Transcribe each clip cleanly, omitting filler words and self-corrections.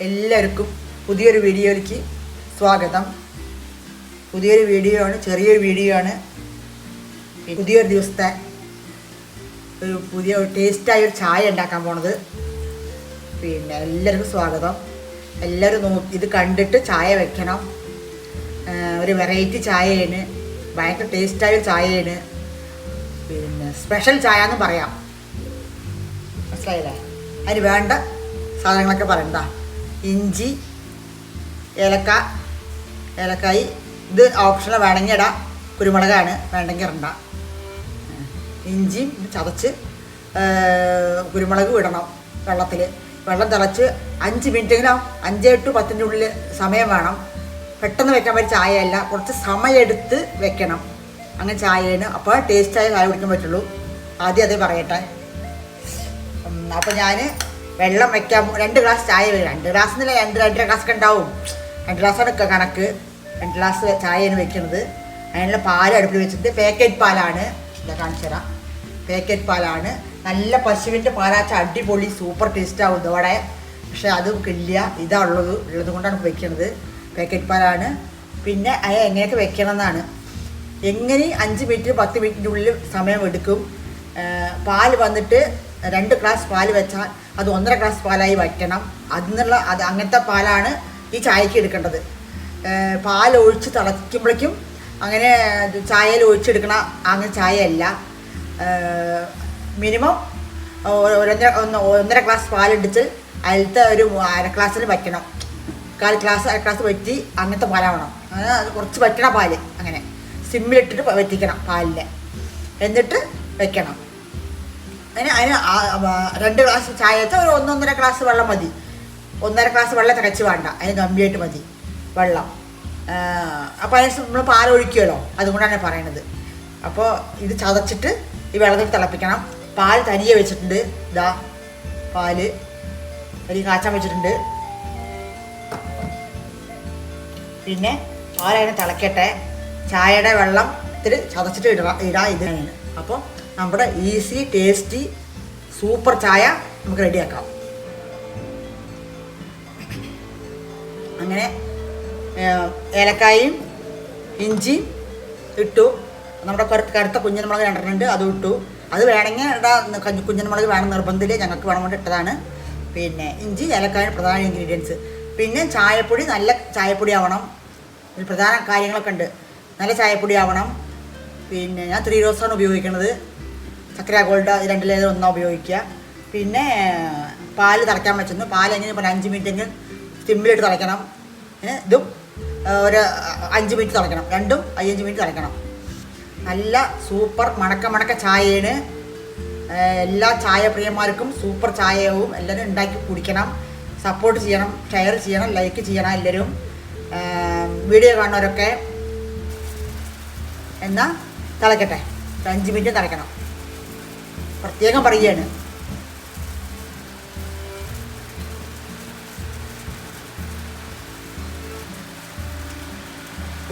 എല്ലാവർക്കും പുതിയൊരു വീഡിയോയിലേക്ക് സ്വാഗതം. പുതിയൊരു വീഡിയോ ആണ്, ചെറിയൊരു വീഡിയോ ആണ്. പുതിയൊരു ദിവസത്തെ ഒരു പുതിയ ടേസ്റ്റായ ഒരു ചായ ഉണ്ടാക്കാൻ പോണത്. പിന്നെ എല്ലാവർക്കും സ്വാഗതം. എല്ലാവരും ഇത് കണ്ടിട്ട് ചായ വെക്കണം. ഒരു വെറൈറ്റി ചായയാണ്, ഭയങ്കര ടേസ്റ്റായ ഒരു ചായയാണ്. പിന്നെ സ്പെഷ്യൽ ചായ എന്ന് പറയാം. മനസ്സിലായില്ലേ? അതിന് വേണ്ട സാധനങ്ങളൊക്കെ പറയണ്ട. ഇഞ്ചി, ഏലക്കായി, ഇത് ഓപ്ഷണൽ വേണമെങ്കിൽ ഇടാം. കുരുമുളകാണ്, വേണ്ടെങ്കിൽ ഇടണ്ട. ഇഞ്ചിയും ചതച്ച് കുരുമുളക് ഇടണം വെള്ളത്തിൽ. വെള്ളം തിളച്ച് 5 മിനിറ്റെങ്കിലും 5 to 10 ഉള്ളിൽ സമയം വേണം. പെട്ടെന്ന് വെക്കാൻ പറ്റിയ ചായയല്ല, കുറച്ച് സമയമെടുത്ത് വെക്കണം. അങ്ങനെ ചായയാണ്. അപ്പോൾ ടേസ്റ്റായ ചായ കുടിക്കാൻ പറ്റുള്ളൂ. ആദ്യം അതേ പറയട്ടെ. അപ്പോൾ ഞാൻ വെള്ളം വയ്ക്കാൻ 2 ഗ്ലാസ് ചായ വരും. 2 ഗ്ലാസ് എന്നില്ല, 2-2.5 ഗ്ലാസ് ഒക്കെ ഉണ്ടാവും. 2 ഗ്ലാസ്സാണ് കണക്ക്. 2 ഗ്ലാസ് ചായയാണ് വെക്കുന്നത്. അതിനുള്ള പാൽ അടുപ്പിൽ വെച്ചിട്ട് പാക്കറ്റ് പാലാണ്. ഇതാ കാണിച്ചു തരാം. പാക്കറ്റ് പാലാണ്. നല്ല പശുവിൻ്റെ പാലാച്ച അടിപൊളി സൂപ്പർ ടേസ്റ്റ് ആവും ഇതോടെ. പക്ഷെ അത് ഇല്ല, ഇതാ ഉള്ളത് കൊണ്ടാണ് വെക്കുന്നത്. പാക്കറ്റ് പാലാണ്. പിന്നെ അത് എങ്ങനെയൊക്കെ വെക്കണം എന്നാണ്. എങ്ങനെ 5 മിനിറ്റ് 10 മിനിറ്റിൻ്റെ ഉള്ളിൽ സമയം എടുക്കും. പാൽ വന്നിട്ട് 2 ഗ്ലാസ് പാൽ വെച്ചാൽ അത് 1.5 ഗ്ലാസ് പാലായി വയ്ക്കണം. അങ്ങനത്തെ പാലാണ് ഈ ചായക്ക് എടുക്കേണ്ടത്. പാൽ ഒഴിച്ച് തിളയ്ക്കുമ്പോഴേക്കും അങ്ങനെ ചായയിൽ ഒഴിച്ചെടുക്കണ അങ്ങനെ ചായയല്ല. മിനിമം 1.5 ഗ്ലാസ് പാലെടുത്ത് അതിലത്തെ ഒരു 1/2 ഗ്ലാസ്സിൽ വയ്ക്കണം. 1/4 ഗ്ലാസ് 1/2 ഗ്ലാസ് വറ്റി അങ്ങനത്തെ പാലാവണം. അത് കുറച്ച് വറ്റണ പാല് അങ്ങനെ സിമ്മിലിട്ടിട്ട് വറ്റിക്കണം പാലിനെ. എന്നിട്ട് വെക്കണം. അതിന് 2 ഗ്ലാസ് ചായ വെച്ചാൽ ഒരു 1-1.5 ഗ്ലാസ് വെള്ളം മതി. 1.5 ഗ്ലാസ് വെള്ളം തികച്ച് വേണ്ട, അതിന് ഗംഭീരമായിട്ട് മതി വെള്ളം. അപ്പോൾ അതിന് നമ്മൾ പാലൊഴിക്കുമല്ലോ, അതുകൊണ്ടാണ് ഞാൻ പറയണത്. അപ്പോൾ ഇത് ചതച്ചിട്ട് ഈ വെള്ളത്തിൽ തിളപ്പിക്കണം. പാൽ തനിയെ വെച്ചിട്ടുണ്ട്. ഇതാ പാല് കാച്ചാൻ വെച്ചിട്ടുണ്ട്. പിന്നെ പാലതിനെ തിളക്കട്ടെ. ചായയുടെ വെള്ളത്തിൽ ചതച്ചിട്ട് ഇടാം. ഇതിനാണ്. അപ്പോൾ നമ്മുടെ ഈസി ടേസ്റ്റി സൂപ്പർ ചായ നമുക്ക് റെഡിയാക്കാം. അങ്ങനെ ഏലക്കായും ഇഞ്ചിയും ഇട്ടു. നമ്മുടെ കറുത്ത കുഞ്ഞൻമുളക് 2 അതും ഇട്ടു. അത് വേണമെങ്കിൽ ഇടാം. കുഞ്ഞൻമുളക് വേണം നിർബന്ധമില്ല, ഞങ്ങൾക്ക് വേണം കൊണ്ട് ഇട്ടതാണ്. പിന്നെ ഇഞ്ചി ഏലക്കായും പ്രധാന ഇൻഗ്രീഡിയൻസ്. പിന്നെ ചായപ്പൊടി നല്ല ചായപ്പൊടി ആവണം. ഇതിൽ പ്രധാന കാര്യങ്ങളൊക്കെ ഉണ്ട്. നല്ല ചായപ്പൊടി ആവണം. പിന്നെ ഞാൻ 3 റോസാണ് ഉപയോഗിക്കുന്നത്. ചക്കര ഗോൾഡ് 2 ഒന്നാണ് ഉപയോഗിക്കുക. പിന്നെ പാല് തിളയ്ക്കാൻ വെച്ചിരുന്നു. പാലെങ്ങനെ 5 മിനിറ്റെങ്കിലും സിമ്മിലിട്ട് തിളയ്ക്കണം. ഇതും ഒരു 5 മിനിറ്റ് തിളയ്ക്കണം. രണ്ടും 5 മിനിറ്റ് തിളയ്ക്കണം. നല്ല സൂപ്പർ മണക്ക ചായയാണ്. എല്ലാ ചായപ്രിയന്മാർക്കും സൂപ്പർ ചായവും എല്ലാവരും ഉണ്ടാക്കി കുടിക്കണം. സപ്പോർട്ട് ചെയ്യണം, ഷെയർ ചെയ്യണം, ലൈക്ക് ചെയ്യണം എല്ലാവരും. വീഡിയോ കാണുന്നവരൊക്കെ എന്നാൽ തിളയ്ക്കട്ടെ. 5 മിനിറ്റ് തിളയ്ക്കണം. പ്രത്യേകം പറയുകയാണ്.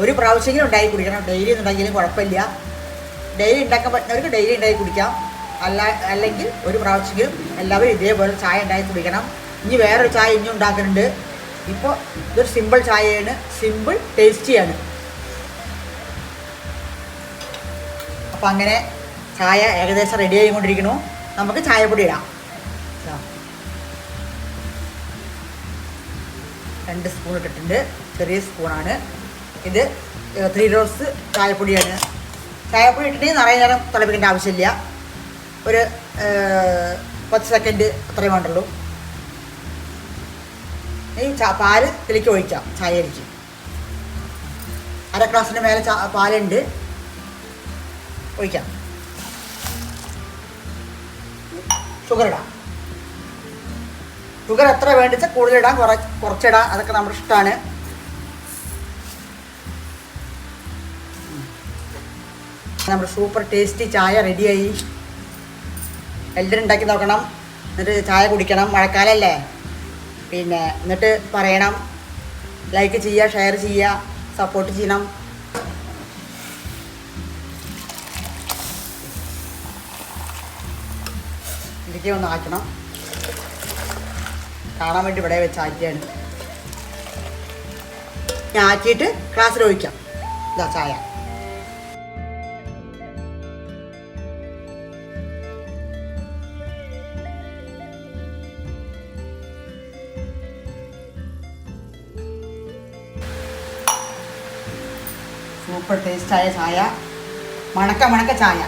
ഒരു പ്രാവശ്യമെങ്കിലും ഉണ്ടാക്കി കുടിക്കണം. ഡെയിലി ഒന്നും ഉണ്ടാക്കിയാലും കുഴപ്പമില്ല. ഡെയിലി ഉണ്ടാക്കാൻ പറ്റുന്നവർക്ക് ഡെയിലി ഉണ്ടാക്കി കുടിക്കാം. അല്ലെങ്കിൽ ഒരു പ്രാവശ്യമെങ്കിലും എല്ലാവരും ഇതേപോലെ ചായ ഉണ്ടാക്കി കുടിക്കണം. ഇനി വേറൊരു ചായ ഇനി ഉണ്ടാക്കുന്നുണ്ട്. ഇപ്പോൾ ഇതൊരു സിമ്പിൾ ചായയാണ്, സിമ്പിൾ ടേസ്റ്റിയാണ്. അപ്പം അങ്ങനെ ചായ ഏകദേശം റെഡി ആയിക്കൊണ്ടിരിക്കണു. നമുക്ക് ചായപ്പൊടി ഇടാം. 2 സ്പൂൺ ഇട്ടിട്ടുണ്ട്. ചെറിയ സ്പൂണാണ് ഇത്. 3 റോസ് ചായപ്പൊടിയാണ്. ചായപ്പൊടി ഇട്ടിട്ട് നിറയെ നേരം തിളപ്പിക്കേണ്ട ആവശ്യമില്ല. ഒരു 10 സെക്കൻഡ് അത്രയും വേണ്ടുള്ളൂ. ഈ പാല് ഇതിലേക്ക് ഒഴിക്കാം. ചായയിലേക്ക് 1/2 ഗ്ലാസിൻ്റെ മേലെ പാലുണ്ട്, ഒഴിക്കാം. ഷുഗർ ഇടാം. ഷുഗർ എത്ര വേണ്ടിച്ചാൽ കൂടുതലിടാം, കുറച്ചിടാം. അതൊക്കെ നമ്മുടെ ഇഷ്ടമാണ്. നമ്മുടെ സൂപ്പർ ടേസ്റ്റി ചായ റെഡിയായി. എല്ലാവരും ഉണ്ടാക്കി നോക്കണം. എന്നിട്ട് ചായ കുടിക്കണം. മഴക്കാലമല്ലേ. പിന്നെ എന്നിട്ട് പറയണം. ലൈക്ക് ചെയ്യുക, ഷെയർ ചെയ്യുക, സപ്പോർട്ട് ചെയ്യണം. ഇതിലേക്ക് ഒന്ന് ആക്കണം. കാണാൻ വേണ്ടി ഇവിടെ വെച്ച് ആറ്റിയാണ്. ആറ്റിയിട്ട് ഗ്ലാസ്സിൽ ഒഴിക്കാം. ഇതാ ചായ. സൂപ്പർ ടേസ്റ്റായ ചായ, മണക്ക ചായ.